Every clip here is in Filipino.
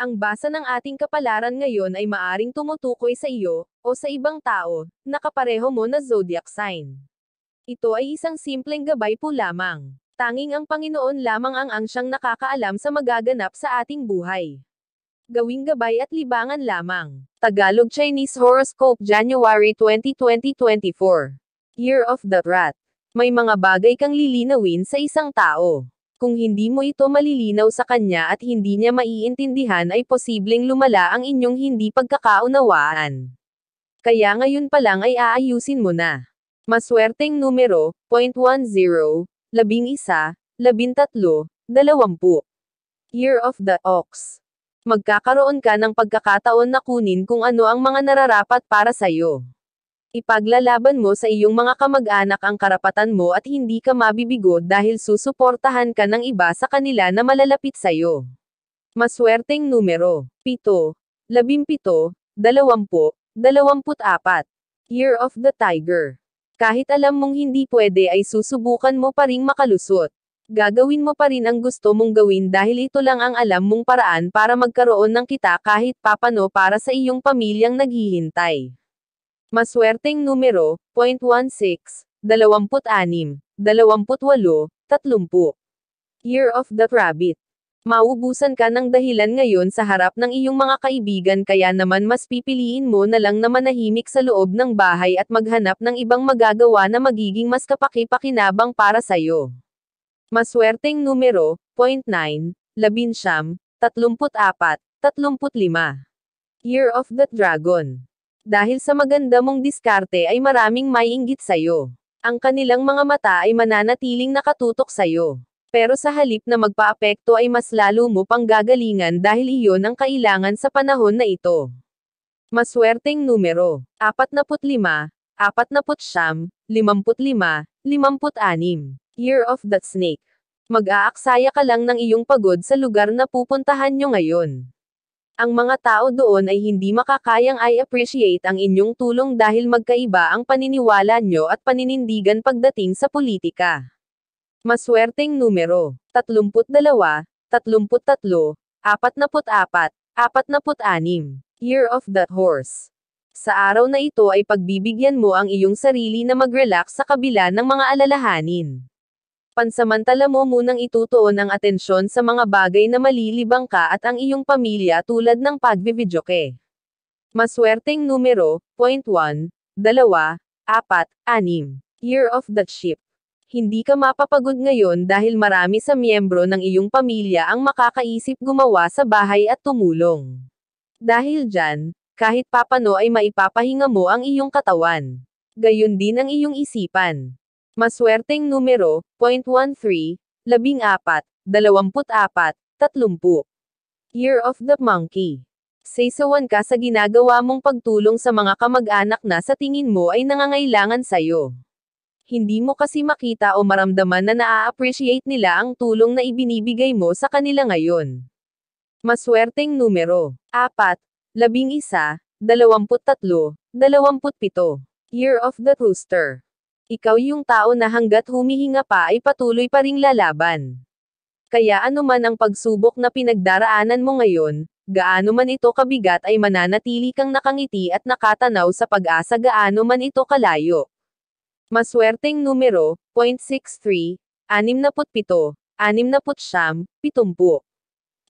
Ang basa ng ating kapalaran ngayon ay maaring tumutukoy sa iyo, o sa ibang tao, na kapareho mo na zodiac sign. Ito ay isang simpleng gabay po lamang. Tanging ang Panginoon lamang ang siyang nakakaalam sa magaganap sa ating buhay. Gawing gabay at libangan lamang. Tagalog Chinese Horoscope January 20, 2024. Year of the Rat. May mga bagay kang lilinawin sa isang tao. Kung hindi mo ito malilinaw sa kanya at hindi niya maiintindihan ay posibleng lumala ang inyong hindi pagkakaunawaan. Kaya ngayon pa lang ay aayusin mo na. Maswerteng numero, 0.10, 11, 13, 20. Year of the Ox. Magkakaroon ka ng pagkakataon na kunin kung ano ang mga nararapat para sa'yo. Ipaglalaban mo sa iyong mga kamag-anak ang karapatan mo at hindi ka mabibigo dahil susuportahan ka ng iba sa kanila na malalapit sa'yo. Maswerteng numero, 7, 17, 20, 24. Year of the Tiger. Kahit alam mong hindi pwede ay susubukan mo pa ring makalusot. Gagawin mo pa rin ang gusto mong gawin dahil ito lang ang alam mong paraan para magkaroon ng kita kahit papano para sa iyong pamilyang naghihintay. Maswerteng numero, 0.16, 26, 28, 30. Year of the Rabbit. Mauubusan ka ng dahilan ngayon sa harap ng iyong mga kaibigan kaya naman mas pipiliin mo na lang na manahimik sa loob ng bahay at maghanap ng ibang magagawa na magiging mas kapaki-pakinabang para sa'yo. Maswerteng numero, 0.9, 11, 34, 35. Year of the Dragon. Dahil sa maganda mong diskarte ay maraming maiinggit sa'yo. Ang kanilang mga mata ay mananatiling nakatutok sa'yo. Pero sa halip na magpaapekto ay mas lalo mo pang gagalingan dahil iyon ang kailangan sa panahon na ito. Maswerteng numero, 45, 49, 55, 56. Year of the Snake. Mag-aaksaya ka lang ng iyong pagod sa lugar na pupuntahan nyo ngayon. Ang mga tao doon ay hindi makakayang i-appreciate ang inyong tulong dahil magkaiba ang paniniwala nyo at paninindigan pagdating sa politika. Maswerteng numero, 32, 33, 44, 46. Year of the Horse. Sa araw na ito ay pagbibigyan mo ang iyong sarili na mag-relax sa kabila ng mga alalahanin. Pansamantala mo munang itutuon ang atensyon sa mga bagay na malilibang ka at ang iyong pamilya tulad ng pagbividyoke. Maswerteng numero, 0.1, 2, 4, 6. Year of the Sheep. Hindi ka mapapagod ngayon dahil marami sa miyembro ng iyong pamilya ang makakaisip gumawa sa bahay at tumulong. Dahil dyan, kahit papano ay maipapahinga mo ang iyong katawan. Gayon din ang iyong isipan. Maswerteng numero, 0.13, 14, 24, 30. Year of the Monkey. Saysawan ka sa ginagawa mong pagtulong sa mga kamag-anak na sa tingin mo ay nangangailangan sa'yo. Hindi mo kasi makita o maramdaman na naa-appreciate nila ang tulong na ibinibigay mo sa kanila ngayon. Maswerteng numero, 4, 11, 23, 27. Year of the Rooster. Ikaw yung tao na hanggat humihinga pa ay patuloy pa ring lalaban. Kaya anuman ang pagsubok na pinagdaraanan mo ngayon, gaano man ito kabigat ay mananatili kang nakangiti at nakatanaw sa pag-asa gaano man ito kalayo. Maswerteng numero, 0.63, 67, 69, 70.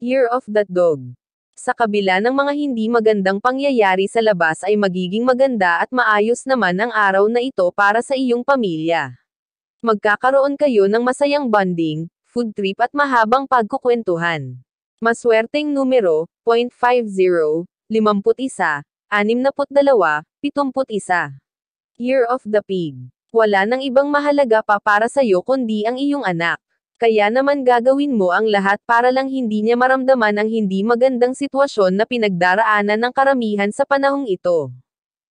Year of the Dog. Sa kabila ng mga hindi magandang pangyayari sa labas ay magiging maganda at maayos naman ang araw na ito para sa iyong pamilya. Magkakaroon kayo ng masayang bonding, food trip at mahabang pagkukwentuhan. Maswerteng numero, 0.50, 51, 62, 71. Year of the Pig. Wala nang ibang mahalaga pa para sa'yo kundi ang iyong anak. Kaya naman gagawin mo ang lahat para lang hindi niya maramdaman ang hindi magandang sitwasyon na pinagdaraanan ng karamihan sa panahong ito.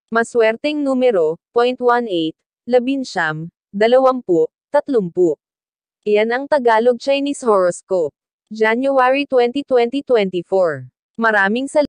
Maswerteng numero, 0.18, 11, 20, 30. Iyan ang Tagalog Chinese Horoscope. January 20, 2024. Maraming salamat.